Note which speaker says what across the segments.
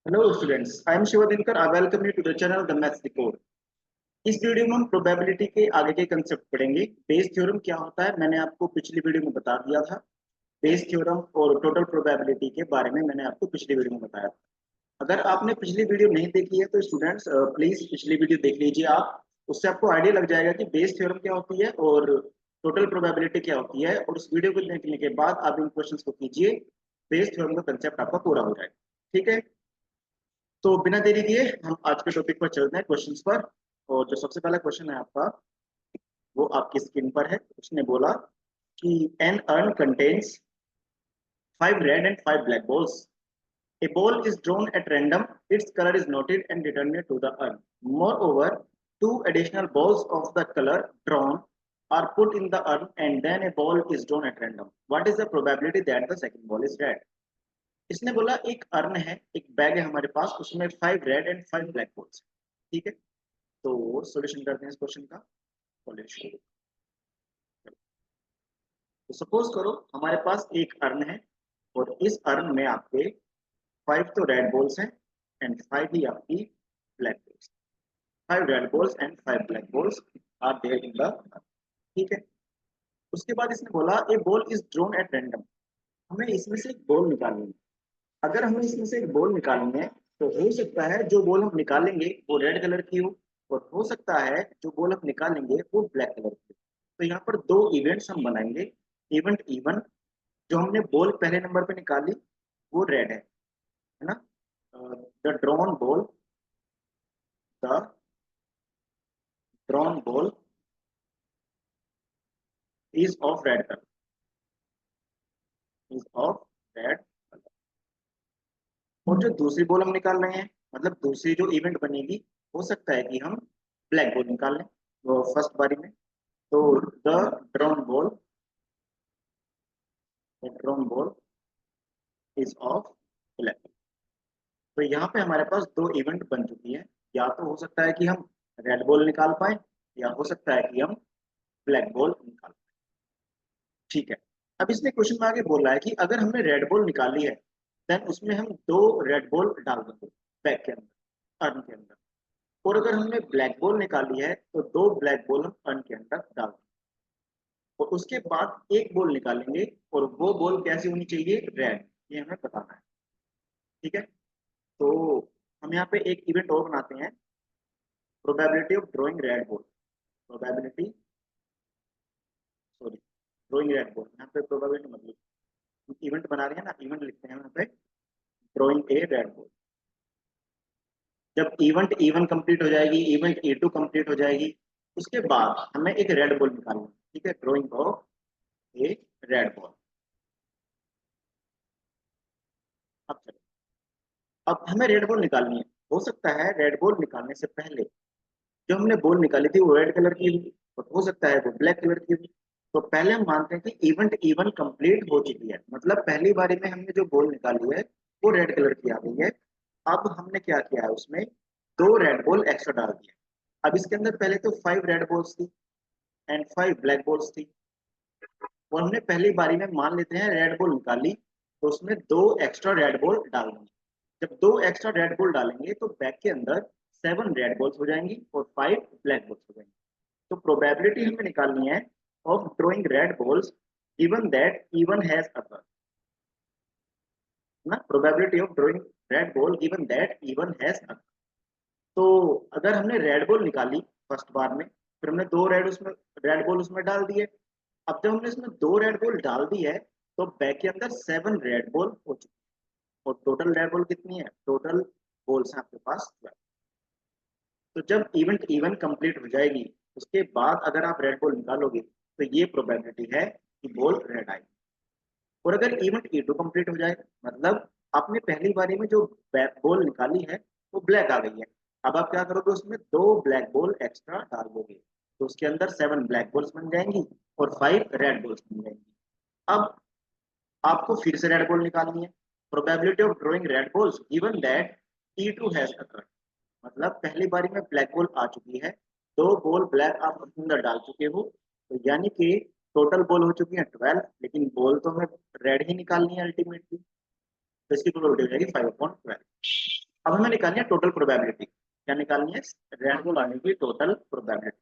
Speaker 1: Hello students, I am Shiva Dinkar. I welcome you to the channel The Maths Decode. इस video में हम probability के आगे के कंसेप्ट पढ़ेंगे। बेस थ्योरम क्या होता है मैंने आपको पिछली वीडियो में बता दिया था। बेस थ्योरम और टोटल प्रोबेबिलिटी के बारे में मैंने आपको पिछली वीडियो में बताया था। अगर आपने पिछली वीडियो नहीं देखी है तो स्टूडेंट्स प्लीज पिछली वीडियो देख लीजिए आप। उससे आपको आइडिया लग जाएगा कि बेस थ्योरम क्या होती है और टोटल प्रोबेबिलिटी क्या होती है, और उस वीडियो को देखने के बाद आप इन क्वेश्चंस को कीजिए। बेस थ्योरम का कंसेप्ट आपका पूरा हो जाएगा। ठीक है, तो बिना देरी किए हम आज के टॉपिक पर चलते हैं, क्वेश्चंस पर। और जो सबसे पहला क्वेश्चन है आपका वो आपकी स्क्रीन पर है। उसने बोला कि an urn contains 5 red and 5 black balls. A ball is drawn at random, its color is noted and returned to the urn. Moreover, two additional balls of the color drawn are put in the urn and then a ball is drawn at random. What is the probability that the second ball is red? इसने बोला एक earn है, एक bag है हमारे पास, उसमें 5 red and 5 black balls। ठीक है, तो सॉल्यूशन करते हैं इस क्वेश्चन का। सॉल्यूशन, तो सपोज करो हमारे पास एक अर्न है और इस अर्न में आपके 5 तो रेड बॉल्स हैं एंड 5 ही आपकी black balls. 5 red balls and 5 black balls are there in the urn. ठीक है, उसके बाद इसने बोला a ball is drawn at random. हमें इसमें से एक बॉल निकालनी है। अगर हमें इसमें से एक बॉल निकालनी है तो हो सकता है जो बॉल हम निकालेंगे वो रेड कलर की हो, और हो सकता है जो बॉल हम निकालेंगे वो ब्लैक कलर की हो। तो यहाँ पर दो इवेंट्स हम बनाएंगे। इवेंट इवन, जो हमने बॉल पहले नंबर पे निकाली वो रेड है ना। The drawn ball, the drawn ball is of red colour, is of red colour. और जो दूसरी बॉल हम निकाल रहे हैं, मतलब दूसरी जो इवेंट बनेगी, हो सकता है कि हम ब्लैक बॉल निकाल लें वो फर्स्ट बारी में। तो the drawn ball, the drawn ball is of black. तो यहाँ पे हमारे पास दो इवेंट बन चुकी है। या तो हो सकता है कि हम रेड बॉल निकाल पाए, या हो सकता है कि हम ब्लैक बॉल निकाल पाए। ठीक है, अब इसने क्वेश्चन में आगे बोला है कि अगर हमने रेड बॉल निकाली है देन उसमें हम दो रेड बॉल डाल देंगे बैग के अंदर, अर्न के अंदर। और अगर हमने ब्लैक बॉल निकाली है तो दो ब्लैक बॉल हम अर्न के अंदर डाल देंगे। और उसके बाद एक बॉल निकालेंगे और वो बॉल कैसी होनी चाहिए, रेड। ये हमें बताना है। ठीक है, तो हम यहाँ पे एक इवेंट और बनाते हैं, probability of drawing red ball. Probability, sorry, drawing red ball. यहाँ पे प्रोबेबिलिटी मतलब इवेंट बना रहे हैं ना, इवेंट लिखते हैं यहाँ पे ड्रॉइंग ए रेड बॉल। जब इवेंट इवन कंप्लीट हो जाएगी, इवेंट ए टू कंप्लीट हो जाएगी, उसके बाद हमें एक रेड बॉल निकालना है। ठीक है, drawing of A red ball. अब चलो, अब हमें रेड बॉल निकालनी है। हो सकता है रेड बॉल निकालने से पहले जो हमने बॉल निकाली थी वो रेड कलर की हुई, और हो सकता है वो ब्लैक कलर की हुई। तो पहले हम मानते हैं कि इवेंट इवन कंप्लीट हो चुकी है, मतलब पहली बारी में हमने जो बॉल निकाली है वो रेड कलर की आ गई है। अब हमने क्या किया है, उसमें दो रेड बॉल एक्स्ट्रा डाल दिए। अब इसके अंदर पहले तो 5 रेड बॉल्स थी एंड 5 ब्लैक बॉल्स थी, और हमने पहली बारी में मान लेते हैं रेड बॉल निकाली, तो उसमें दो एक्स्ट्रा रेड बॉल डाल देंगे। जब दो एक्स्ट्रा रेड बॉल डालेंगे तो बैग के अंदर 7 रेड बॉल्स हो जाएंगी और 5 ब्लैक बॉल्स हो जाएंगी। तो प्रोबेबिलिटी हमें निकालनी है of drawing red balls given that E one has occur, ना, probability of drawing red ball given that E one has occur. तो अगर हमने रेड बॉल निकाली फर्स्ट बार में, फिर हमने दो रेड बॉल उसमें डाल दिए। अब जब हमने इसमें दो रेड बॉल डाल दी है तो बैग के अंदर 7 रेड बॉल हो चुकी है। और टोटल रेड बॉल कितनी है, टोटल बॉल्स है आपके पास 12। तो जब इवेंट इवन कंप्लीट हो जाएगी उसके बाद अगर आप रेड बॉल निकालोगे तो ये प्रोबेबिलिटी है कि बॉल रेड आएगी। और अगर इवेंट ए टू कंप्लीट हो जाए, मतलब आपने पहली बारी में जो बॉल निकाली है वो ब्लैक आ गई है, अब आप क्या करोगे, उसमें दो ब्लैक बॉल एक्स्ट्रा डाल दोगे, तो उसके अंदर 7 ब्लैक बॉल्स बन जाएंगी और 5 रेड बॉल्स बन जाएंगी। अब आपको फिर से रेड बॉल निकालनी है। Probability of drawing red balls given that T two has occurred, मतलब पहली बारी में ब्लैक बॉल आ चुकी है, दो बॉल ब्लैक आप अंदर डाल चुके हो, तो यानी कि टोटल बॉल हो चुकी है 12, लेकिन बॉल तो हमें रेड ही निकालनी है अल्टीमेटली। तो इसकी प्रोबेबिलिटी हो जाएगी 5/12। अब हमें निकालनी है टोटल प्रोबेबिलिटी। क्या निकालनी है? रेड बॉल आने की टोटल प्रोबेबिलिटी।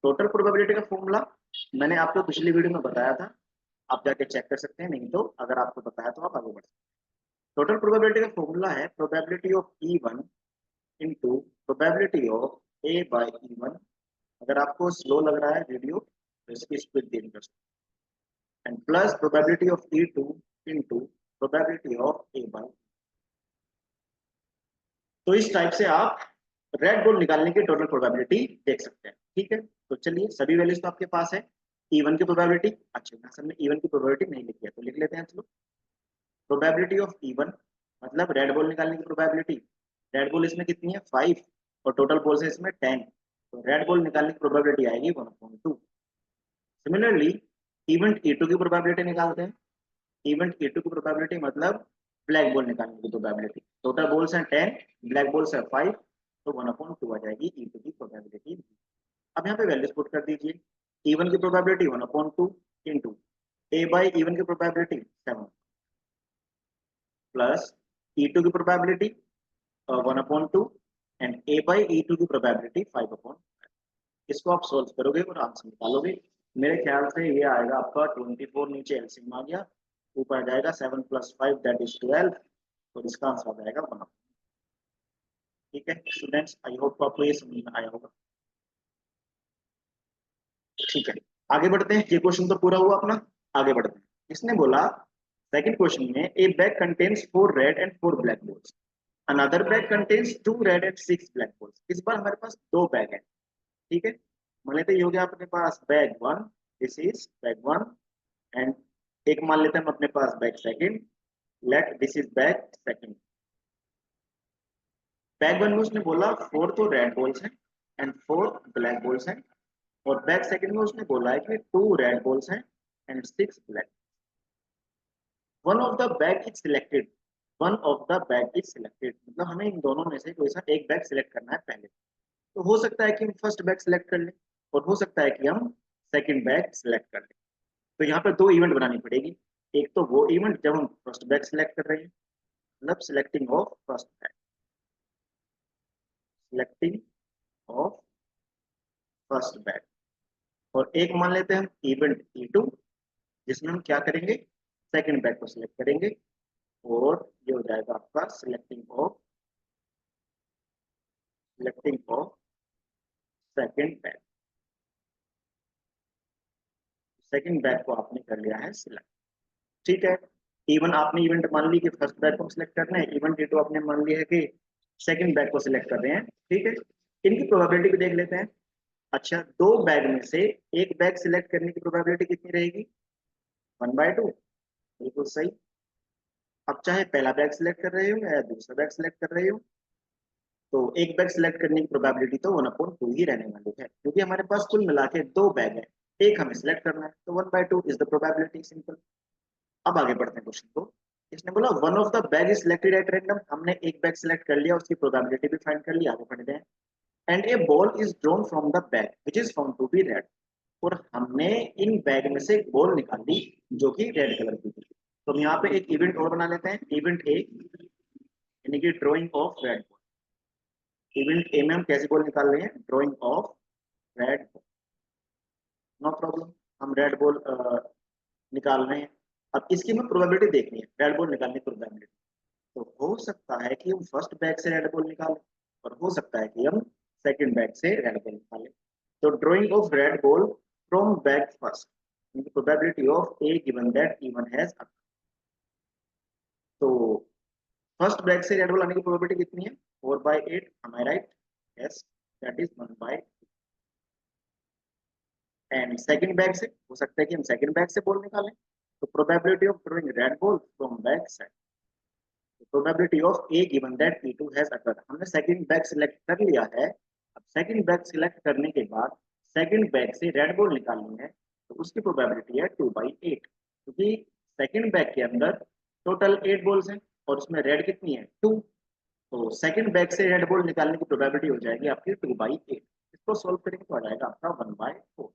Speaker 1: टोटल प्रोबेबिलिटी का फॉर्मूला मैंने आपको पिछली वीडियो में बताया था, आप जाके चेक कर सकते हैं, नहीं तो अगर आपको बताया तो आप आगे बढ़ सकते हैं। टोटल प्रोबेबिलिटी का फॉर्मूला है probability of E1 into probability of A by E1। अगर आपको स्लो लग रहा है वीडियो तो इसकी स्पीड तेज कर सकते हैं, and plus probability of E2 into probability of A by. तो इस टाइप से आप रेड बॉल निकालने की टोटल प्रोबेबिलिटी देख सकते हैं। ठीक है, तो चलिए सभी वैल्यूज तो आपके पास है। E1 की प्रोबेबिलिटी, अच्छा यहाँ हमने E1 की प्रोबेबिलिटी नहीं लिखी है तो लिख लेते हैं। चलो, प्रोबेबिलिटी ऑफ E1 मतलब रेड बॉल निकालने की प्रोबेबिलिटी। रेड बॉल इसमें कितनी है? 5 और टोटल बॉल है इसमें 10, तो रेड बॉल निकालने की प्रोबेबिलिटी आएगी 1/2। सिमिलरली इवेंट E2 की प्रोबेबिलिटी निकालते हैं। इवेंट E2 की प्रोबेबिलिटी मतलब ब्लैक बॉल निकालने की प्रोबेबिलिटी। टोटल बॉल्स हैं 10, ब्लैक बॉल्स है 5, तो 1/2 आ जाएगी E2 की प्रोबेबिलिटी। अब यहाँ पे वैल्यूज पुट कर दीजिए। E1 की probability 1/2 into A by E1 की प्रोबेबिलिटी 7 प्लस E2 की probability 1/2 and A by E2 की प्रोबेबिलिटी 5/5। इसको आप सोल्व करोगे और आंसर निकालोगे। मेरे ख्याल से ये आएगा आपका 24, नीचे एलसीएम आ गया, ऊपर आ जाएगा 7 + 5 दैट इज 12, और इसका आंसर आ जाएगा 1। ठीक है स्टूडेंट्स, आई होप आपको ये समझ में आया होगा। ठीक है, आगे बढ़ते हैं। ये क्वेश्चन तो पूरा हुआ अपना, आगे बढ़ते हैं। इसने बोला सेकंड क्वेश्चन में ए bag contains 4 red and 4 black balls, another bag contains 2 red and 6 black balls. इस बार हमारे पास दो बैग है। ठीक है, मान लेते हो गया अपने पास bag 1, this is bag 1, and एक मान लेते हैं हम अपने पास bag second, let this is bag second. Bag 1 में उसने बोला 4 तो रेड बॉल्स हैं एंड 4 ब्लैक बॉल्स हैं, और बैग सेकंड में उसने बोला है कि 2 रेड बॉल्स हैं and 6 black. One of the bag is selected, one of the bag is selected मतलब हमें इन दोनों में से कोई सा एक बैग सिलेक्ट करना है पहले। तो हो सकता है कि हम फर्स्ट बैग सिलेक्ट कर लें, और हो सकता है कि हम सेकंड बैग सिलेक्ट कर लें। तो यहाँ पर दो इवेंट बनानी पड़ेगी। एक तो वो इवेंट जब हम फर्स्ट बैग सिलेक्ट कर रहे हैं, मतलब selecting of first bag, selecting of first bag. और एक मान लेते हैं हम इवेंट E2, जिसमें हम क्या करेंगे? सेकंड बैग को सिलेक्ट करेंगे, और ये हो जाएगा आपका selecting of second bag. Second bag को आपने कर लिया है सिलेक्ट। ठीक है, इवन आपने इवेंट मान ली कि फर्स्ट बैग को सिलेक्ट करना है, इवेंट E2 आपने मान लिया है कि सेकंड बैग को सिलेक्ट कर रहे हैं। ठीक है, इनकी प्रोबेबिलिटी भी देख लेते हैं। अच्छा, दो बैग में से एक बैग सिलेक्ट करने की प्रोबेबिलिटी कितनी रहेगी? 1/2, बिल्कुल सही। अब चाहे पहला बैग सिलेक्ट कर रहे हो या दूसरा बैग सिलेक्ट कर रहे हो, तो एक बैग सिलेक्ट करने की प्रोबेबिलिटी तो 1/2 ही रहने वाली है, क्योंकि हमारे पास कुल मिला के दो बैग है, एक हमें सिलेक्ट करना है, तो 1/2 इज द प्रोबेबिलिटी, सिंपल। अब आगे बढ़ते हैं क्वेश्चन को। इसने बोला one of the bag is selected at random, हमने एक बैग सिलेक्ट कर लिया, उसकी प्रोबेबिलिटी भी फाइंड कर ली, आगे बढ़ते हैं। And a ball is drawn from the bag which is found to be red, और हमने इन बैग में से एक बॉल निकाली जो कि रेड कलर की थी। तो हम यहाँ पे एक इवेंट और बना लेते हैं, इवेंट ए, यानी कि drawing of red ball. Event A में हम कैसी बॉल निकाल रहे हैं? Drawing of red ball, no problem. हम रेड बॉल निकाल रहे हैं। अब इसकी हमें प्रोबेबिलिटी देखनी है, रेड बॉल निकालने की प्रोबेबिलिटी। तो हो सकता है कि हम फर्स्ट बैग से रेड बॉल निकालें, और हो सकता है कि हम सेकंड बैग से रेड बॉल निकालें। तो drawing of red ball from bag first, probability of A given that E one has. तो फर्स्ट बैग से रेड बॉल आने की प्रोबेबिलिटी कितनी है? 4/8, am I right? Yes, that is 1/, and second bag से हो सकता है कि हम सेकंड बैग से बॉल निकालें। तो probability of drawing red ball from back side, probability of A given that E2 has occurred. हमने सेकंड बैग सिलेक्ट कर लिया है। अब सेकंड बैग सिलेक्ट करने के बाद सेकंड बैग से रेड बॉल निकालनी है, तो उसकी प्रोबेबिलिटी है 2/8, क्योंकि सेकंड बैग के अंदर टोटल 8 बॉल्स हैं और उसमें रेड कितनी है? 2। तो सेकंड बैग से रेड बॉल निकालने की प्रोबेबिलिटी हो जाएगी आपकी 2/8। इसको सोल्व करेंगे तो आ जाएगा आपका 1/4।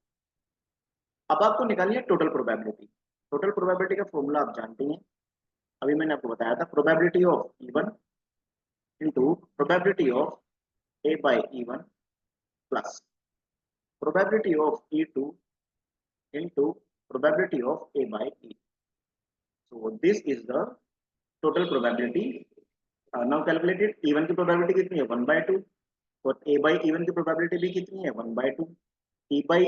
Speaker 1: अब आपको निकालनी है टोटल प्रोबेबिलिटी। टोटल प्रोबेबिलिटी का फॉर्मूला आप जानते हैं, अभी मैंने आपको बताया था, probability of E1 into probability of A by E1 plus probability of E2 into probability of A by E. So this is the total probability. Now calculated E1 की probability कितनी है 1/2 और A by E1 की probability भी कितनी है 1/2. E by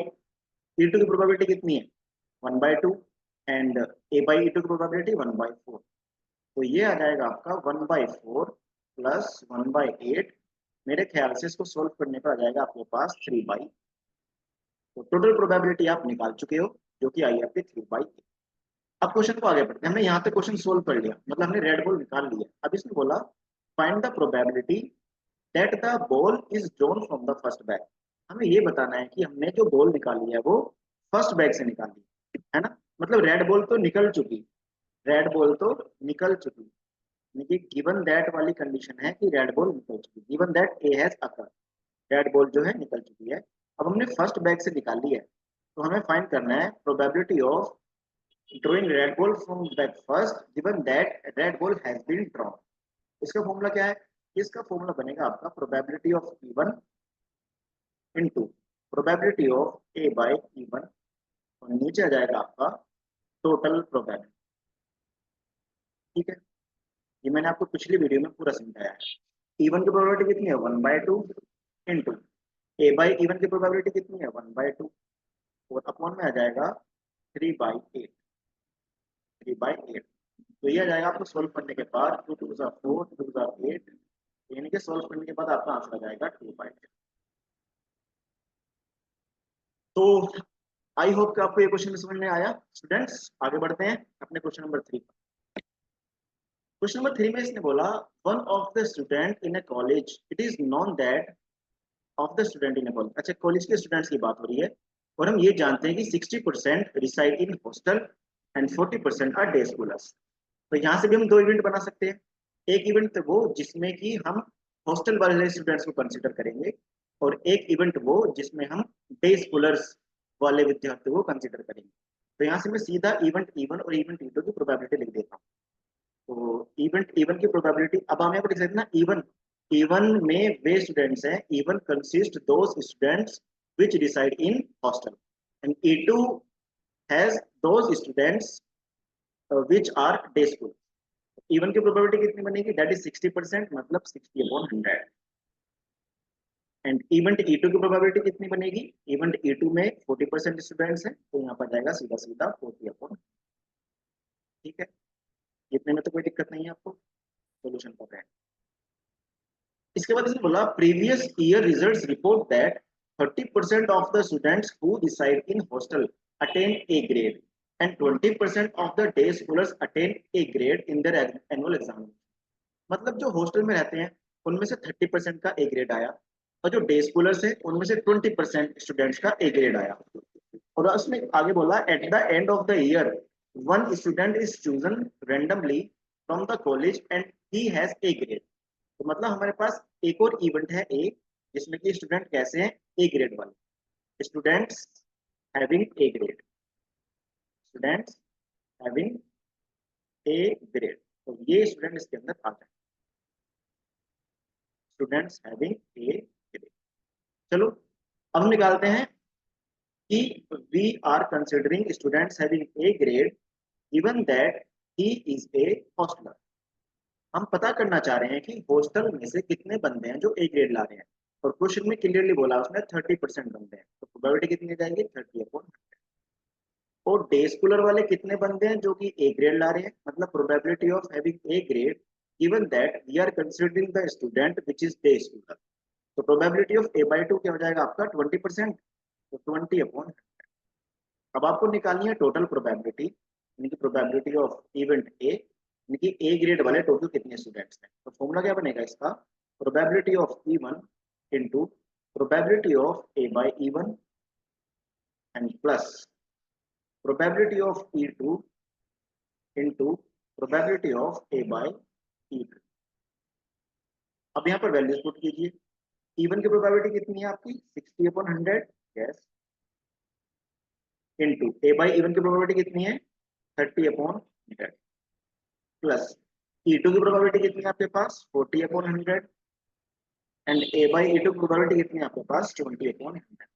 Speaker 1: E2 की probability कितनी है 1/2 and A by E2 की probability 1/4. तो ये आ जाएगा आपका 1/4 प्लस 1/8. मेरे ख्याल से इसको सोल्व करने पर आ जाएगा आपके पास 3/8. तो टोटल प्रोबेबिलिटी आप निकाल चुके हो जो कि आई आपकी 3/8. अब क्वेश्चन को आगे बढ़ते हैं. हमने यहाँ तक क्वेश्चन सोल्व कर लिया, मतलब हमने रेड बॉल निकाल लिया. अब इसने बोला find the probability that the ball is drawn from the first bag. हमें ये बताना है कि हमने जो बॉल निकाली है वो फर्स्ट बैग से निकाली है ना. मतलब रेड बॉल तो निकल चुकी, रेड बॉल तो निकल चुकी. देखिए गिवन दैट वाली कंडीशन है कि रेड बॉल निकल चुकी. Given that A has occur, red ball जो है निकल चुकी है. अब हमने फर्स्ट बैग से निकाली है तो हमें फाइंड करना है probability of drawing red ball from bag first given that red ball has been drawn. इसका फॉर्मूला क्या है? इसका फॉर्मूला बनेगा आपका probability of E1 into probability of A by E1 और नीचे आ जाएगा आपका टोटल प्रोबेबिलिटी. ठीक है, ये मैंने आपको पिछली वीडियो में पूरा समझाया है. E1 की प्रोबेबिलिटी कितनी है 1/2 इनटू A बाय E1 की प्रोबेबिलिटी कितनी है 1/2 और अपॉन में आ जाएगा 3/8. 3/8. तो ये आ जाएगा आपको सोल्व करने के बाद 2 2 4 2 8, यानी कि सोल्व करने के बाद आपका आंसर आ जाएगा 2/8. तो आई होप कि आपको ये क्वेश्चन समझ में आया. स्टूडेंट्स आगे बढ़ते हैं अपने क्वेश्चन नंबर 3 पर. क्वेश्चन नंबर 3 में इसने बोला one of the student in a college it is known that of the student in a college. अच्छा, कॉलेज के स्टूडेंट्स की बात हो रही है और हम ये जानते हैं कि 60% reside in hostel and 40% are day schoolers. तो यहाँ से भी हम दो इवेंट बना सकते हैं. एक इवेंट वो जिसमें कि हम हॉस्टल वाले स्टूडेंट्स को कंसिडर करेंगे और एक इवेंट वो जिसमें हम डे स्कूलर्स वाले विद्यार्थियों को कंसिडर करेंगे. तो यहाँ से मैं सीधा इवेंट E1 और इवेंट E2 की प्रोबेबिलिटी लिख देता हूँ. तो इवेंट E1 की प्रोबेबिलिटी अब हम यहाँ पर लिख सकते हैं ना. E1 में वे स्टूडेंट्स हैं. E1 consist those students which reside in hostel and E2 has those students which are day school. E1 की प्रोबेबिलिटी कितनी बनेगी? दैट इज 60%, मतलब 60/100. एंड इवेंट E2 की प्रोबेबिलिटी कितनी बनेगी? इवेंट E2 में 40% स्टूडेंट्स हैं तो यहाँ पर जाएगा सीधा सीधा 40/. ठीक है, इतने में तो कोई दिक्कत नहीं है आपको. सोल्यूशन कर रहे हैं. इसके बाद इसने बोला previous year results report that 30% of the students who reside in hostel attain A grade and 20% of the day scholars attain A grade in their annual exam. मतलब जो हॉस्टल में रहते हैं उनमें से 30% का ए ग्रेड आया और जो डे स्कूलर्स हैं उनमें से 20% स्टूडेंट्स का ए ग्रेड आया. और उसमें आगे बोला at the end of the year one student is chosen randomly from the college and he has a grade. तो मतलब हमारे पास एक और इवेंट है ए जिसमें कि स्टूडेंट कैसे हैं? ए ग्रेड वाले students having A grade. Students having A grade. तो ये स्टूडेंट इसके अंदर आ जाए. Students having A grade. चलो अब निकालते हैं कि we are considering students having A grade given that he is a hosteller. हम पता करना चाह रहे हैं कि हॉस्टल में से कितने बंदे हैं जो ए ग्रेड ला रहे हैं और क्वेश्चन में क्लियरली बोला उसमें 30% बंदे हैं. तो प्रोबेबिलिटी कितनी जाएगी 30/100. और डे स्कूलर वाले कितने बंदे हैं जो कि ए ग्रेड ला रहे हैं. मतलब probability of having A grade given that we are considering the student which is day scholar. तो प्रोबेबिलिटी ऑफ A/2 क्या हो जाएगा आपका 20%. तो 20/100. अब आपको निकालनी है टोटल प्रोबेबिलिटी, यानी कि प्रोबेबिलिटी ऑफ इवेंट ए, यानी कि ए ग्रेड वाले टोटल कितने स्टूडेंट्स हैं. तो फॉर्मूला क्या बनेगा इसका? Probability of E1 into probability of A by E1 and plus probability of E2 into probability of A by E2. अब यहाँ पर वैल्यूज पुट कीजिए. E1 की प्रोबेबिलिटी कितनी है आपकी 60/100. Yes. Into A by E1 की प्रोबेबिलिटी कितनी है 30/100 प्लस E2 की प्रोबेबिलिटी कितनी है आपके पास 40/100 एंड A/E2 की प्रोबेबिलिटी कितनी है आपके पास 20/100।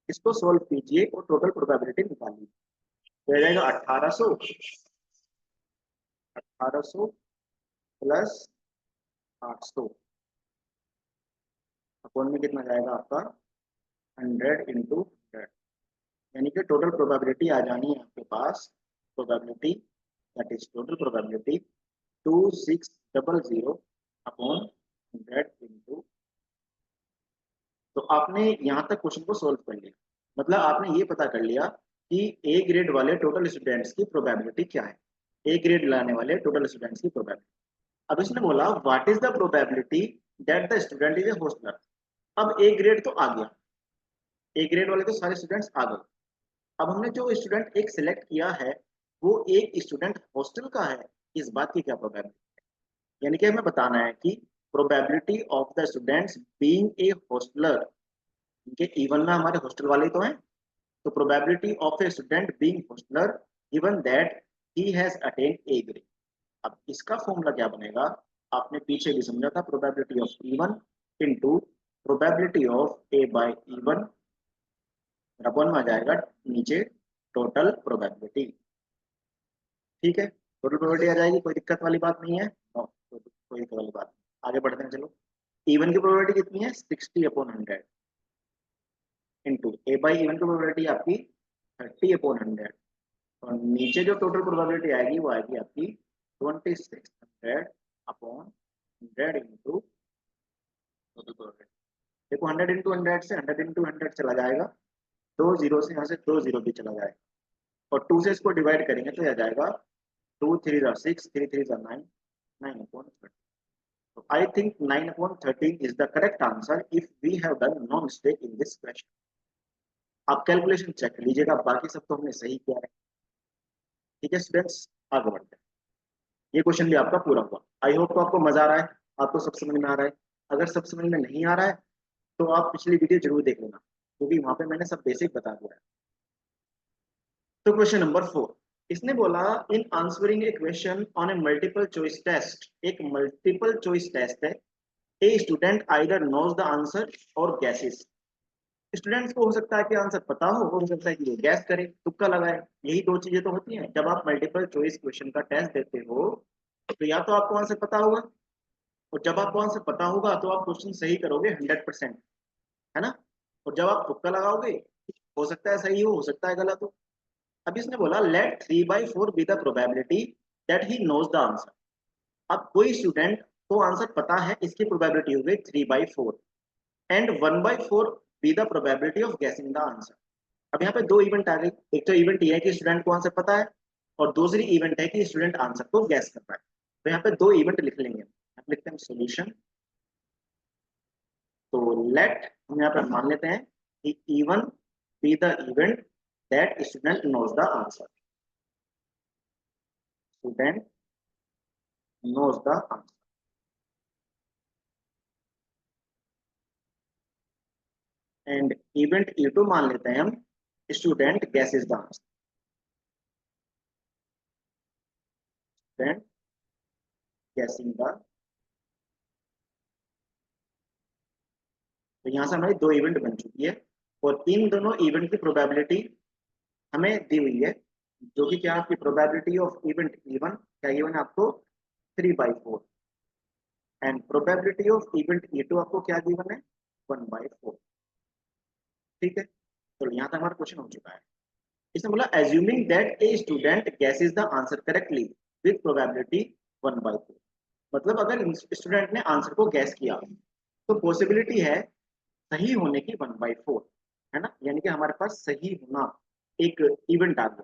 Speaker 1: इसको सोल्व कीजिए और टोटल प्रोबेबिलिटी निकालिए। तो हो जाएगा 1800 प्लस 800 अपॉन में कितना जाएगा आपका 100 × 100, यानी कि टोटल प्रोबेबिलिटी आ जानी है आपके पास probability that is total probability 2600 upon 100 × तो आपने यहाँ तक क्वेश्चन को सोल्व कर लिया, मतलब आपने ये पता कर लिया कि ए ग्रेड वाले टोटल स्टूडेंट्स की प्रोबेबिलिटी क्या है, ए ग्रेड लाने वाले टोटल स्टूडेंट्स की प्रोबेबिलिटी। अब इसने बोला what is the probability that the student is a hosteller. अब ए ग्रेड तो आ गया, ए ग्रेड वाले तो सारे स्टूडेंट्स आ गए। अब हमने जो स्टूडेंट एक सिलेक्ट किया है वो एक स्टूडेंट हॉस्टल का है, इस बात की क्या प्रोबेबिलिटी, यानी कि हमें बताना है कि probability of the students being a hosteller, इनके इवन में हमारे हॉस्टल वाले तो हैं, तो probability of a student being hosteller given that he has attend A grade. अब इसका फॉर्मूला क्या बनेगा, आपने पीछे भी समझा था, probability of E1 into probability of A by E1 अपन में आ जाएगा नीचे टोटल प्रोबेबिलिटी। ठीक है, टोटल प्रोबेबिलिटी आ जाएगी, कोई दिक्कत वाली बात नहीं है। कोई दिक्कत वाली बात नहीं। आगे बढ़ते हैं चलो। E1 की प्रोबेबिलिटी कितनी है 60/100 इंटू ए बाई E1 की प्रोबेबिलिटी आपकी 30/100 और नीचे जो टोटल प्रोबेबिलिटी आएगी वो आएगी आपकी 2600/100 इंटू टोटल प्रोबेबिलिटी। देखो 100 × 100 से 100 × 100 चला जाएगा, दो जीरो से यहाँ से दो जीरो भी चला जाएगा और 2 से इसको डिवाइड करेंगे तो यह जाएगा 2 3 ज़ा 6 3 3 ज़ा 9 9/13। So I think 9/13 is the correct answer if we have done no mistake in this question. आप कैलकुलेशन चेक कर लीजिएगा, बाकी सब तो हमने सही किया है। ठीक है स्टूडेंट्स, आगे बढ़ते हैं। ये क्वेश्चन भी आपका पूरा हुआ। आई होप तो आपको मजा आ रहा है, आपको सब समझ में आ रहा है। अगर सब समझ में नहीं आ रहा है तो आप पिछली वीडियो जरूर देख लेना, क्योंकि वहां पे मैंने सब बेसिक बता दिया है। तो क्वेश्चन नंबर 4, इसने बोला in answering a question on a multiple choice test, एक मल्टीपल चॉइस टेस्ट है, a student either knows the answer और गैसेस। स्टूडेंट्स को हो सकता है कि आंसर पता हो सकता है कि वो गैस करे, तुक्का लगाए। यही दो चीजें तो होती हैं जब आप मल्टीपल चॉइस क्वेश्चन का टेस्ट देते हो, तो या तो आपको आंसर पता होगा, और जब आपको आंसर पता होगा तो आप क्वेश्चन सही करोगे 100%, है ना। और जब आप तुक्का लगाओगे हो सकता है सही हो सकता है गलत हो। अब इसने बोला let 3/4 be the probability that he knows the answer. अब कोई स्टूडेंट को आंसर पता है, इसकी प्रोबेबिलिटी हो गई 3/4 and 1/4 B the probability of गेसिंग द आंसर। अब यहाँ पे दो इवेंट आ गई, एक तो इवेंट ये है कि स्टूडेंट को आंसर पता है और दूसरी इवेंट है कि स्टूडेंट आंसर को गैस कर पाए। तो यहाँ पे दो इवेंट लिख लेंगे, लिखते हैं सोल्यूशन। तो लेट हम यहाँ पर मान लेते हैं कि E1 be the event that student knows the answer, student knows the answer and event E2 मान लेते हैं हम student guesses the answer, student guessing the। तो यहाँ से हमारी दो इवेंट बन चुकी है और इन दोनों इवेंट की प्रोबेबिलिटी हमें दी हुई है, जो कि क्या आपकी प्रोबेबिलिटी ऑफ इवेंट E1 क्या गिवन है आपको 3/4 and probability of event E2 आपको क्या गिवन है 1/4। ठीक है, तो यहाँ तक हमारा क्वेश्चन हो चुका है। इसने बोला assuming that a student guesses the answer correctly with probability 1/4, मतलब अगर स्टूडेंट ने आंसर को गैस किया तो पॉसिबिलिटी है सही होने की 1/4, है ना। यानी कि हमारे पास सही होना एक इवेंट आ गया,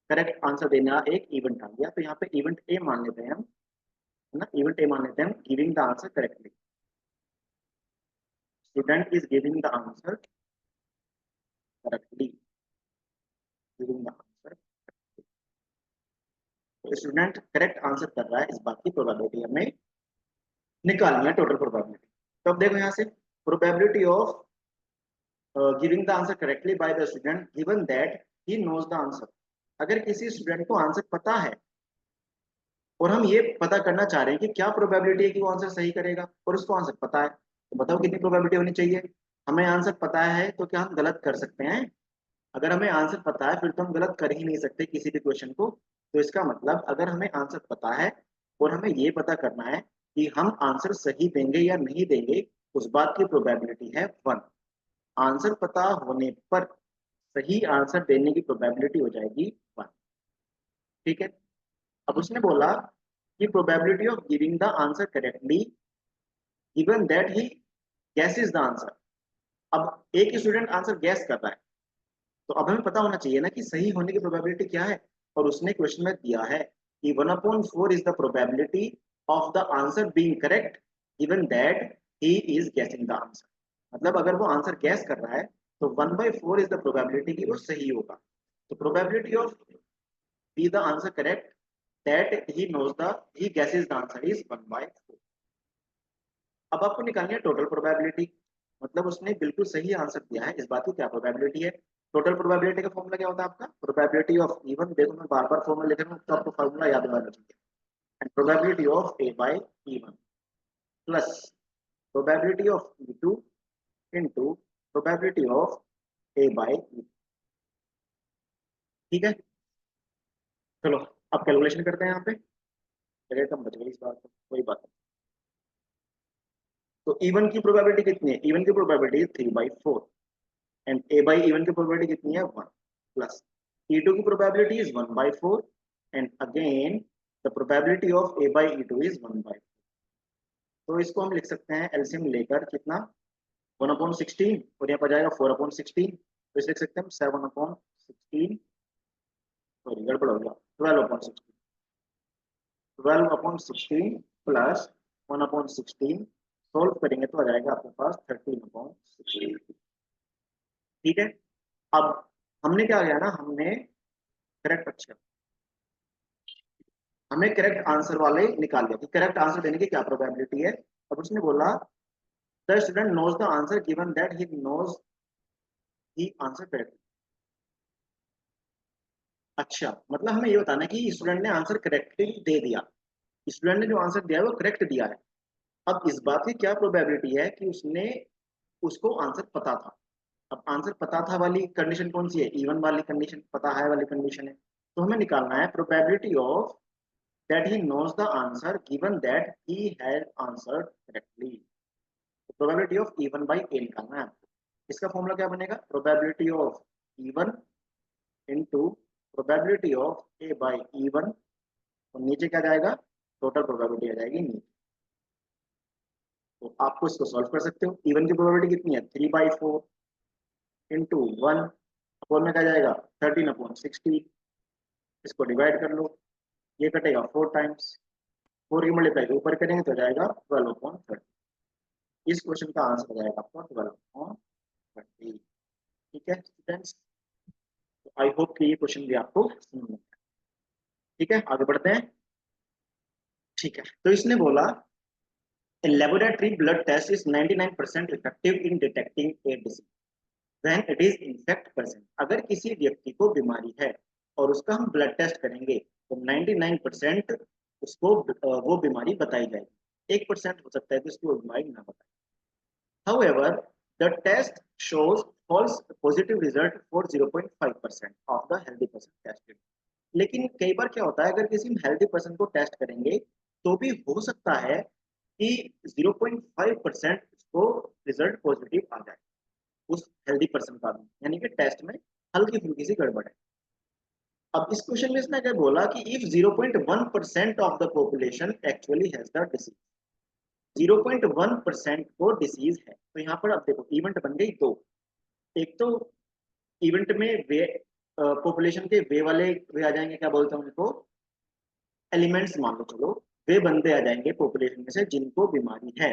Speaker 1: करेक्ट आंसर देना एक इवेंट आ गया। तो यहाँ पे इवेंट ए मान लेते हैं हम, है ना, इवेंट ए मान लेते हैं हम giving the answer correctly, student is giving the answer correctly, giving the answer. तो स्टूडेंट करेक्ट आंसर कर रहा है, इस बात की प्रोबेबिलिटी हमें निकालनी है, टोटल प्रोबेबिलिटी। तो अब देखो यहाँ से probability of giving the answer correctly by the student given that he knows the answer. अगर किसी स्टूडेंट को आंसर पता है और हम ये पता करना चाह रहे हैं कि क्या प्रोबेबिलिटी है कि वो आंसर सही करेगा, और उसको आंसर पता है, तो बताओ कितनी प्रोबेबिलिटी होनी चाहिए। हमें आंसर पता है तो क्या हम गलत कर सकते हैं? अगर हमें आंसर पता है फिर तो हम गलत कर ही नहीं सकते किसी भी क्वेश्चन को। तो इसका मतलब अगर हमें आंसर पता है और हमें ये पता करना है कि हम आंसर सही देंगे या नहीं देंगे, उस बात की प्रोबेबिलिटी है 1। आंसर पता होने पर सही आंसर देने की प्रोबेबिलिटी हो जाएगी 1। ठीक है। अब उसने बोला कि probability of giving the answer correctly given that he guesses the answer. अब एक स्टूडेंट आंसर गैस कर रहा है, तो अब हमें पता होना चाहिए ना कि सही होने की प्रोबेबिलिटी क्या है। और उसने क्वेश्चन में दिया है कि 1/4 is the probability of the answer being correct given that he is गेसिंग द आंसर। मतलब अगर वो आंसर गैस कर रहा है तो 1/4 इज द प्रोबेबिलिटी कि वो सही होगा। तो probability of be the answer correct that he knows the he guesses the answer is 1/4। अब आपको निकालनी है टोटल प्रोबेबिलिटी। मतलब उसने बिल्कुल सही आंसर दिया है, इस बात की क्या प्रोबेबिलिटी है। टोटल प्रोबेबिलिटी का फॉर्मूला क्या होता है आपका? प्रोबेबिलिटी ऑफ इवन, देखो मैं बार बार फॉर्मूला लिख रहा हूँ तो आपको फॉर्मूला याद होना चाहिए। And probability of A by E one plus probability of E two into probability of A by E. ठीक है। चलो अब कैलकुलेशन करते हैं यहाँ पे। जगह कम बच गई इस बार, तो कोई बात नहीं। तो इवन की प्रोबेबिलिटी कितनी है? इवन की probability 3/4 and A by even की प्रोबेबिलिटी कितनी है? 1 प्लस E2 की probability is 1/4 and again the probability of A by E two is 1/4। तो इसको हम लिख सकते हैं एलसीएम लेकर कितना, 1/16 और यहाँ पर जाएगा 4/16। तो इसे लिख सकते हैं 7/16, सॉरी गड़बड़ हो गया, 12/16, 12/16 प्लस 1/16। सोल्व करेंगे तो आ जाएगा आपके पास 13/16। ठीक है। अब हमने क्या किया ना, हमने करेक्ट, अच्छा हमें करेक्ट आंसर वाले निकाल लिया कि करेक्ट आंसर देने की क्या प्रोबेबिलिटी है। अब उसने बोला the student knows the answer given that he knows he answer correct. अच्छा मतलब हमें ये बताना है कि स्टूडेंट ने आंसर करेक्टली दे दिया, स्टूडेंट ने जो आंसर दिया है वो करेक्ट दिया है। अब इस बात की क्या प्रोबेबिलिटी है कि उसने उसको आंसर पता था। अब आंसर पता था वाली कंडीशन कौन सी है? इवन वाली कंडीशन, पता है वाली कंडीशन है। तो हमें निकालना है probability of that he knows the answer given that he has answered correctly। तो प्रोबेबिलिटी ऑफ इवन बाई ए निकालना है आपको। इसका फॉर्मूला क्या बनेगा? Probability of E one into probability of A by even, और नीचे क्या जाएगा? टोटल प्रोबेबिलिटी आ जाएगी नीचे। तो आपको इसको सॉल्व कर सकते हो। इवन की प्रोबेबिलिटी कितनी है? 3/4 इंटू 1 अपॉन में क्या जाएगा? 13/16। इसको डिवाइड कर लो, ये कटेगा 4 टाइम्स, 4 की मल्टीप्लाई ऊपर करेंगे तो जाएगा 12/30। इस क्वेश्चन का आंसर हो जाएगा आपका 12/30। ठीक है स्टूडेंट्स, तो आई होप कि ये क्वेश्चन भी आपको समझ में आया। ठीक है आगे बढ़ते हैं। ठीक है, तो इसने बोला a laboratory blood test is 99% effective in detecting a disease when it is infect present। अगर किसी व्यक्ति को बीमारी है और उसका हम ब्लड टेस्ट करेंगे तो 99% उसको वो बीमारी बताई जाएगी। 1% हो सकता है कि उसको वो बीमारी ना बताए। However, the test shows false positive result for 0.5% of the healthy person tested। लेकिन कई बार क्या होता है, अगर किसी हेल्दी पर्सन को टेस्ट करेंगे तो भी हो सकता है कि 0.5% उसको रिजल्ट पॉजिटिव आ जाए उस हेल्दी पर्सन का भी, यानी कि टेस्ट में हल्की फुल्की सी गड़बड़ है। अब इस क्वेश्चन में इसने क्या बोला कि if 0.1% of the population actually has the disease, 0.1% को डिसीज है। तो यहाँ पर अब देखो इवेंट बन गई दो। एक तो इवेंट में वे पॉपुलेशन के वे वाले वे आ जाएंगे, क्या बोलते हैं उनको? एलिमेंट्स मान लो, चलो वे बंदे आ जाएंगे पॉपुलेशन में से जिनको बीमारी है,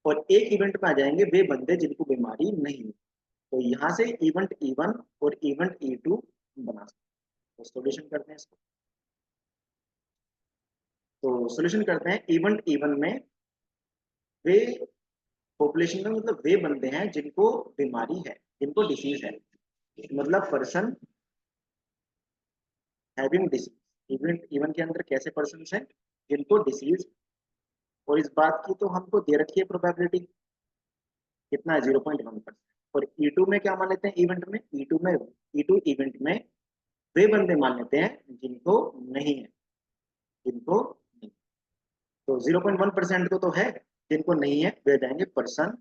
Speaker 1: और एक इवेंट में आ जाएंगे वे बंदे जिनको बीमारी नहीं है। तो यहाँ से इवेंट E1 और इवेंट E2 बना सकते हैं। तो सॉल्यूशन करते हैं इसको। तो सॉल्यूशन करते हैं इवेंट E1 में वे पॉपुलेशन में, मतलब वे बंदे हैं जिनको बीमारी है, जिनको डिसीज है, मतलब person having disease. Event even के अंदर कैसे पर्सन है? जिनको डिसीज, और इस बात की तो हमको दे रखी है प्रोबेबिलिटी कितना है, 0.1%। और E2 में क्या मान लेते हैं, इवेंट में E2 इवेंट में वे बंदे मान लेते हैं जिनको नहीं है, जिनको नहीं। तो 0.1% को तो है, जिनको नहीं है वे जाएंगे पर्सन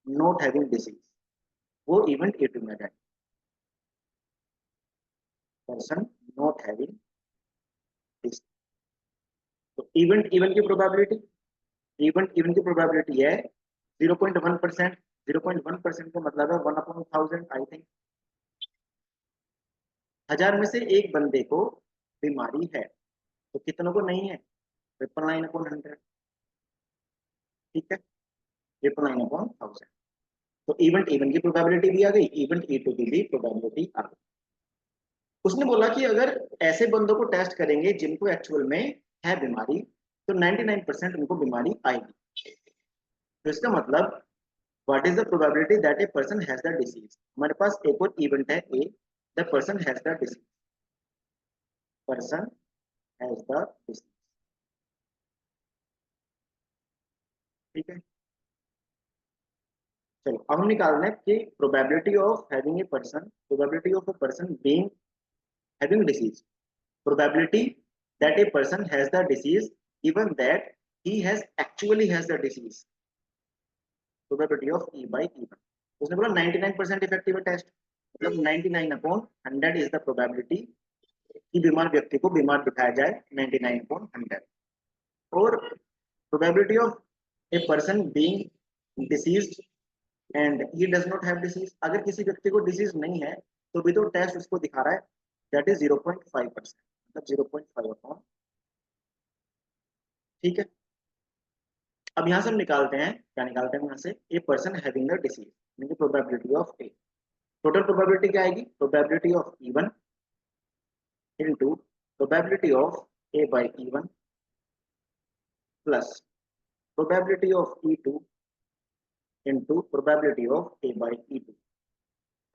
Speaker 1: नॉट हैविंग डिसीज, वो इवेंट E2 में जाएंगे, पर्सन नॉट हैविंग डिसीज। तो इवेंट इवन की प्रोबेबिलिटी, इवेंट की प्रोबेबिलिटी है 0.1%। 0.1% का मतलब है 1/1000, आई थिंक 1000 में से एक बंदे को बीमारी है, तो कितनों को नहीं है, 999/100। ठीक है, 999/1000। तो इवेंट इवन की प्रोबेबिलिटी भी आ गई, इवेंट E2 की भी प्रोबेबिलिटी आ गई। उसने बोला कि अगर ऐसे बंदों को टेस्ट करेंगे जिनको एक्चुअल में है बीमारी, तो 99% उनको बीमारी आएगी। तो इसका मतलब what is the probability that a person has the disease. हमारे पास एक और इवेंट है A, the person has the disease, person has the disease. ठीक है, चलो अब हम निकाल रहे हैं कि probability of having a person, probability of a person being having disease, probability that a person has the disease given that he has actually has the disease, probability of E by E1। उसने बोला 99% effective test, मतलब 99/100 is the probability कि बीमार व्यक्ति को बीमार दिखाया जाए, 99/100। और probability of a person being deceased and he does not have disease, अगर किसी व्यक्ति को डिसीज नहीं है तो भी तो टेस्ट उसको दिखा रहा है, दैट इज 0.5%, मतलब 0.5। ठीक है, अब यहां से हम निकालते हैं, क्या निकालते हैं यहां से, a person having the disease यानी probability of A. Total probability क्या आएगी, probability of E1 into probability of A by E1 plus probability of E2 into probability of A by E2।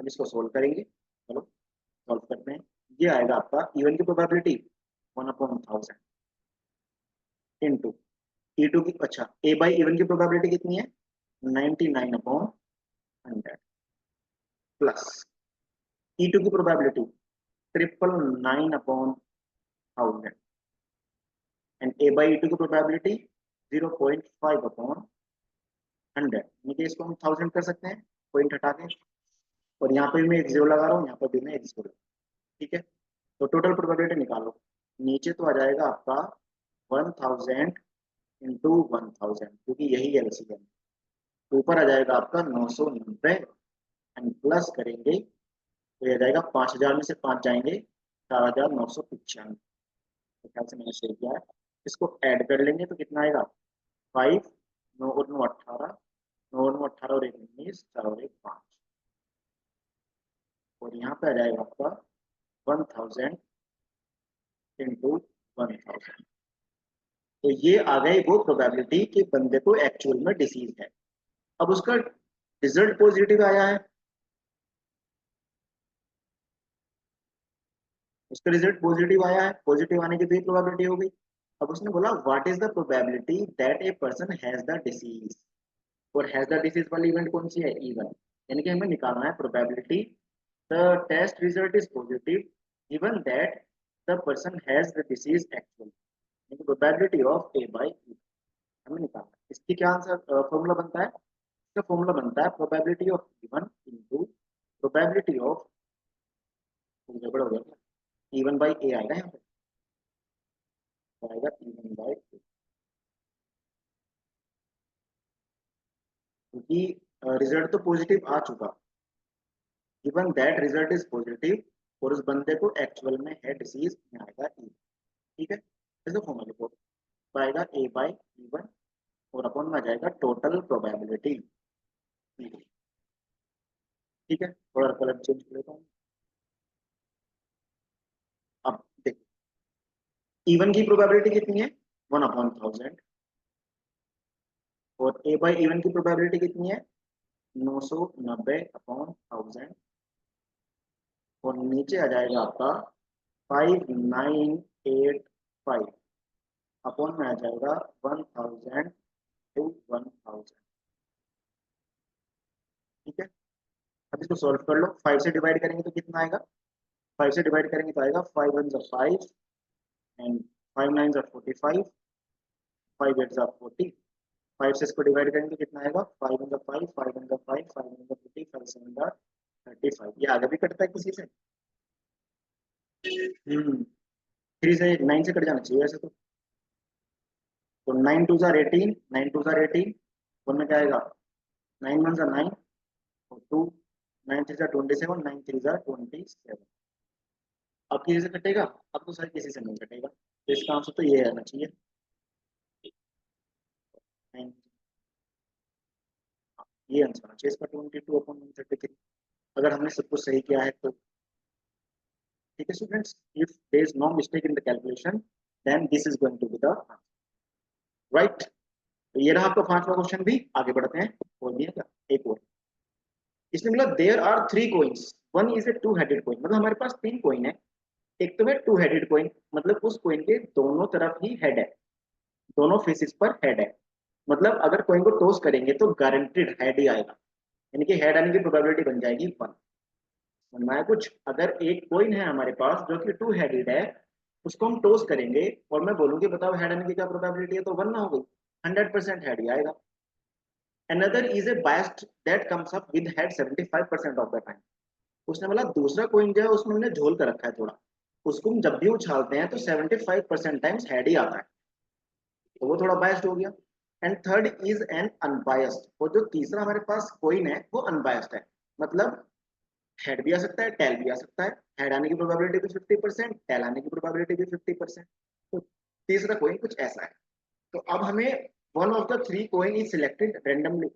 Speaker 1: अब इसको सोल्व करेंगे, चलो सॉल्व करते हैं। ये आएगा आपका E1 की प्रोबेबिलिटी 1/1000 इनटू E2 की, अच्छा ए बाय E1 की प्रोबेबिलिटी कितनी है, 99/100 प्लस E2 की probability 999/1000 and A by E2 की प्रोबेबिलिटी 0.5/100, यानी कि इसको हम 1000 कर सकते हैं पॉइंट हटा के, और यहाँ पे मैं एक जीरो लगा रहा हूँ, यहाँ पर भी मैं एक जीरो। ठीक है, तो टोटल प्रोबेबिलिटी निकालो, नीचे तो आ जाएगा आपका 1000 इंटू 1000 क्योंकि यही एलसीएम, ऊपर आ जाएगा आपका 990 एंड प्लस करेंगे तो ये आ जाएगा 5000 में से 5 जाएंगे 4995। ख्याल से मैंने सही किया है। इसको ऐड कर लेंगे तो कितना आएगा, 5, 9 और 9 18, 9 और 9 18 और 1 19, 4 और 1 5, और यहाँ पे आ जाएगा आपका 1000 इंटू 1000। तो ये आ गई वो प्रोबेबिलिटी कि बंदे को एक्चुअल में डिसीज है। अब उसका रिजल्ट पॉजिटिव आया है, उसका रिजल्ट पॉजिटिव आया है, पॉजिटिव आने की भी प्रोबेबिलिटी हो गई। अब उसने बोला what is the probability that a person has the disease, और हैज द डिसीज वाली इवेंट कौन सी है, E1, यानी कि हमें निकालना है probability the test result is positive given that the person has the disease actual, यानी probability of A by E हमें निकालना है। इसकी क्या आंसर फॉर्मूला बनता है, इसका फॉर्मूला बनता है probability of E1 into probability of, गड़बड़ हो गया, E1 बाई ए आएगा यहाँ पे, आएगा E1 बाई ए, क्योंकि रिजल्ट तो पॉजिटिव आ चुका, given that result is positive और उस बंदे को एक्चुअल में है डिसीज में आएगा E। ठीक है, इसको फॉर्मूला लिखो, तो आएगा ए बाई E1 और अपॉन में आ जाएगा टोटल प्रोबेबिलिटी। ठीक है, थोड़ा कलर चेंज कर लेता हूँ। अब देखो E1 की प्रोबेबिलिटी कितनी है, 1/1000, और ए बाई E1 की प्रोबेबिलिटी कितनी है, 990/1000, और नीचे आ जाएगा आपका 5985। अपॉन में आ जाएगा 1000 टू 1000। ठीक है, अब इसको सॉल्व कर लो। 5 से डिवाइड करेंगे तो कितना आएगा? 5 से डिवाइड करेंगे तो आएगा 5 1 जा 5 एंड 5 9 जा 45, 5 8 जा 40। 5 से इसको डिवाइड करेंगे तो कितना आएगा? 5 1 जा 5, 5 1 जा 5, 5 1 जा 50, 5 7 जा 35। ये आगे भी कटता है किसी से? 3 से 9 से कट जाना चाहिए वैसे तो 9 2 जार 18, 9 2 जार 18, वन में क्या आएगा? 9 1 जा 9 और 2, 9 3 जा 27, 9 3 जा 27। अब किसी से कटेगा? अब तो सर किसी से नहीं कटेगा, तो इसका आंसर तो ये आना चाहिए 9। ये आंसर आना चाहिए इसका 22/133, अगर हमने सब कुछ सही किया है तो। ठीक है students, if there is no mistake in the calculation then this is going to be the right. तो ये रहा आपका पांचवा क्वेश्चन भी। आगे बढ़ते हैं, और भी है क्या? एक और। इसमें मतलब there are three coins, one is a two headed coin, मतलब हमारे पास तीन कोइन है। एक तो है टू हेडेड कोइन, मतलब उस कोइन के दोनों तरफ ही हेड है, दोनों फेसिस पर हेड है। मतलब अगर कोइन को टॉस करेंगे तो गारंटेड हेड ही आएगा, यानी कि हेड आने की प्रोबेबिलिटी बन जाएगी 1। समझना है कुछ? अगर एक कोइन है हमारे पास जो कि टू हेडेड है, उसको हम टॉस करेंगे और मैं बोलूंगी बताओ हेड आने की क्या प्रोबेबिलिटी है, तो 1 ना हो गई, 100% हेड ही आएगा। Another is a biased that comes up with head 75% of the time। उसने बोला दूसरा कोइन जो है उसमें हमने झोल कर रखा है थोड़ा, उसको हम जब भी उछालते हैं तो 75% टाइम्स हेड ही आता है, तो वो थोड़ा बायस्ड हो गया। And third is an unbiased, और जो तीसरा हमारे पास कोइन है वो अनबायस्ड है, मतलब हेड भी आ सकता है टेल भी आ सकता है, हेड आने की प्रोबेबिलिटी भी 50%, टेल आने की प्रोबेबिलिटी भी 50%। तो तीसरा कोइन कुछ ऐसा है। तो अब हमें one of the three coin is selected randomly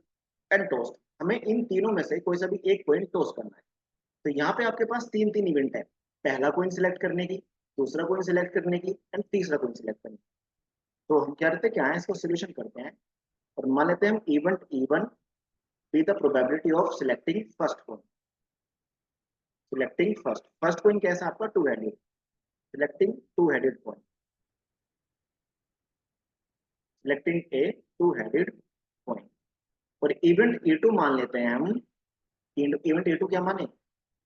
Speaker 1: and toast, हमें इन तीनों में से कोई सा भी एक कोइन टॉस करना है। तो यहाँ पे आपके पास तीन तीन इवेंट है, पहला कोइन सिलेक्ट करने की, दूसरा कोइन सिलेक्ट करने की एंड तीसरा कोइन सिलेक्ट करने की। तो हम क्या करते हैं, क्या है इसको सोल्यूशन करते हैं और मान लेते हैं हम event E1 with the probability of selecting first coin. Selecting first, first coin कैसा आपका? Two headed, selecting two headed coin, selecting a two headed coin. और इवेंट E2 मान लेते हैं हम, इवेंट E2 क्या माने?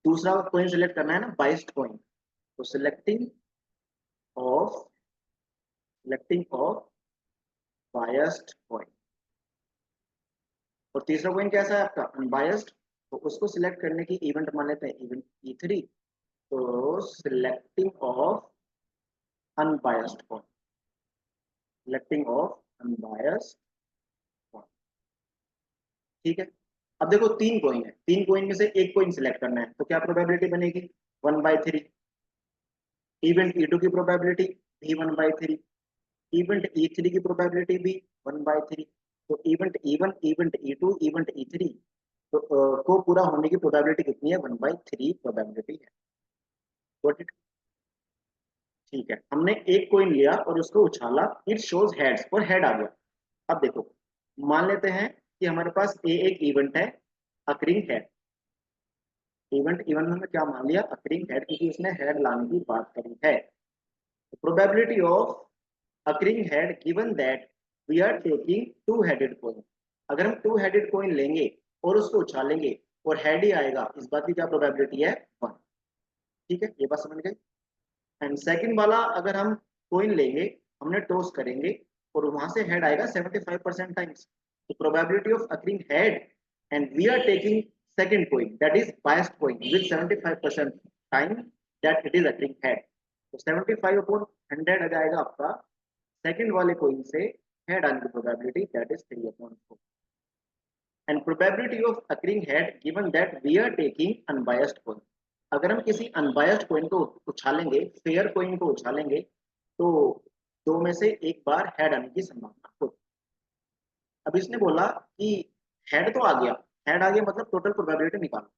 Speaker 1: दूसरा कोइन सिलेक्ट करना है ना, बाइस्ड कोइन, तो of selecting of biased coin. और तीसरा कॉइन कैसा है आपका? अनबायस्ड, तो उसको सिलेक्ट करने की इवेंट मान लेते हैं इवेंट E3, तो selecting of unbiased coin, selecting of unbiased coin. ठीक है, अब देखो तीन कॉइन है, तीन कॉइन में से एक कॉइन सिलेक्ट करना है, तो क्या प्रोबेबिलिटी बनेगी? 1/3। इवेंट E2 की प्रोबेबिलिटी भी 1/3, इवेंट E3 की प्रोबेबिलिटी भी 1/3। तो event E1, event E2, event E3 तो को पूरा होने की प्रोबेबिलिटी कितनी है? 1/3 प्रोबेबिलिटी है। Got it? ठीक है, हमने एक कोइन लिया और उसको उछाला, इट शोज हेड्स और हेड आ गया। अब देखो, मान लेते हैं कि हमारे पास एक इवेंट है अकरिंग हेड। इवेंट इवन में क्या मान लिया? अकरिंग हेड, क्योंकि उसने हेड लाने की बात करी है। Probability of occurring head given that we are taking two headed coin, अगर हम टू हेडेड कोइन लेंगे और उसको उछालेंगे और हेड ही आएगा, इस बात की क्या प्रोबेबिलिटी है? 1। ठीक है, ये बात समझ गए? एंड सेकंड वाला, अगर हम कोइन लेंगे, हमने टॉस करेंगे और वहां से हेड आएगा 75% टाइम्स, तो probability of occurring head and we are taking second coin that is biased coin with 75% time that it is occurring head, तो 75/100 आ जाएगा आपका सेकंड वाले कोइन से हेड आने की probability, that is 3/4। And probability of occurring head given that we are taking unbiased coin, अगर हम किसी अनबायस्ड कोइन को उछालेंगे, फेयर कोइन को उछालेंगे, तो दो में से एक बार हेड आने की संभावना होती। अब इसने बोला कि हेड तो आ गया, हेड आ गया मतलब टोटल प्रोबेबिलिटी निकालो,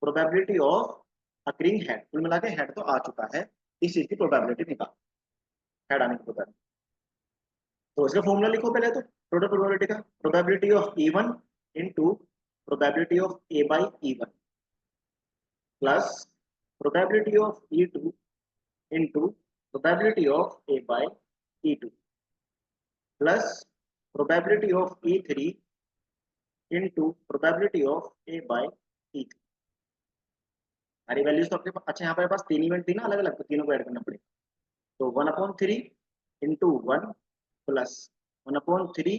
Speaker 1: प्रोबेबिलिटी ऑफ अकरिंग हेड, कुल मिला के हेड तो आ चुका है, इस चीज की प्रोबेबिलिटी निकालो, हेड आने की प्रोबेबिलिटी। तो इसका फॉर्मूला लिखो पहले तो टोटल प्रोबेबिलिटी का, probability of E1 into probability of A/E1 plus probability of E2 into probability of A/E2 plus probability of E3 into probability of A by E3। हमारी वैल्यूज तो अपने पास, अच्छा यहाँ पर पास तीन इवेंट थी ना अलग अलग, तो तीनों को ऐड करना पड़ेगा। तो 1/3 into 1 plus 1/3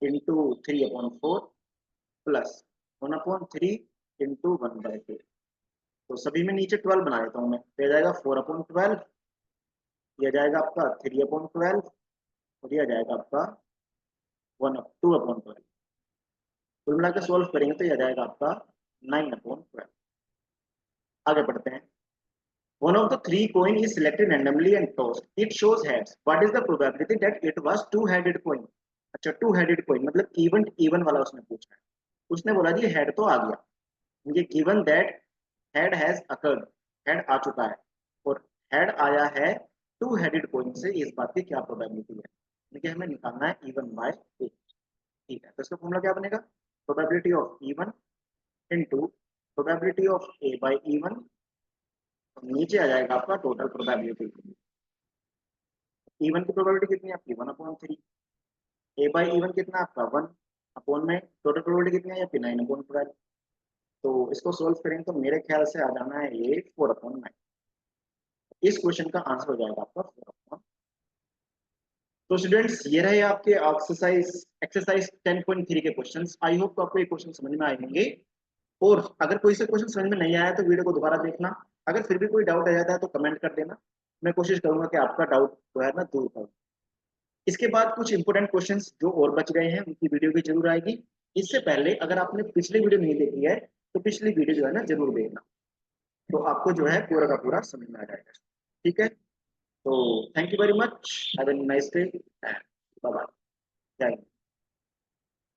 Speaker 1: into 3/4 plus 1/3 into 1/2। तो सभी में नीचे 12 बना देता हूँ मैं, तो जाएगा 4/12, यह जाएगा आपका 3/12 और यह जाएगा आपका 2/12। कुल मिला के सोल्व करेंगे तो यह जाएगा आपका 9/12। आगे बढ़ते हैं। One of the three coin is selected randomly and tossed. It shows heads. What is the probability that it was two-headed coin? अच्छा, two-headed coin मतलब even वाला उसने पूछा है। उसने बोला जी हेड तो आ गया, मुझे given that head has occurred, head आ चुका है, और हेड आया है टू हेडेड कोइन से, इस बात की क्या प्रोबेबिलिटी है, देखिए हमें निकालना है इवन बाय ए। ठीक है, तो इसका फॉर्मूला क्या बनेगा, probability of E one into probability of A by E one, नीचे आ जाएगा आपका टोटल प्रोबेबिलिटी। इवन की प्रोबेबिलिटी कितनी है आपकी 1/3, ए बाई इवन कितना आपका 1 अपॉन में टोटल प्रोबेबिलिटी कितनी है आपकी 9/12। तो इसको सोल्व करेंगे तो मेरे ख्याल से आ जाना है ये 4/9। इस क्वेश्चन का आंसर हो जाएगा आपका 4/9। तो स्टूडेंट्स ये रहे आपके एक्सरसाइज एक्सरसाइज 10.3 के क्वेश्चंस। आई होप तो आपको ये क्वेश्चन समझ में आए होंगे, और अगर कोई से क्वेश्चन समझ में नहीं आया तो वीडियो को दोबारा देखना। अगर फिर भी कोई डाउट आ जाता है तो कमेंट कर देना, मैं कोशिश करूंगा कि आपका डाउट जो है ना दूर करूँ। इसके बाद कुछ इंपोर्टेंट क्वेश्चंस जो और बच गए हैं उनकी वीडियो भी जरूर आएगी। इससे पहले अगर आपने पिछली वीडियो नहीं देखी है तो पिछली वीडियो जो है ना जरूर देखना, तो आपको जो है पूरा का पूरा समझ में आ जाएगा। ठीक है, तो thank you very much, have a nice day, bye bye.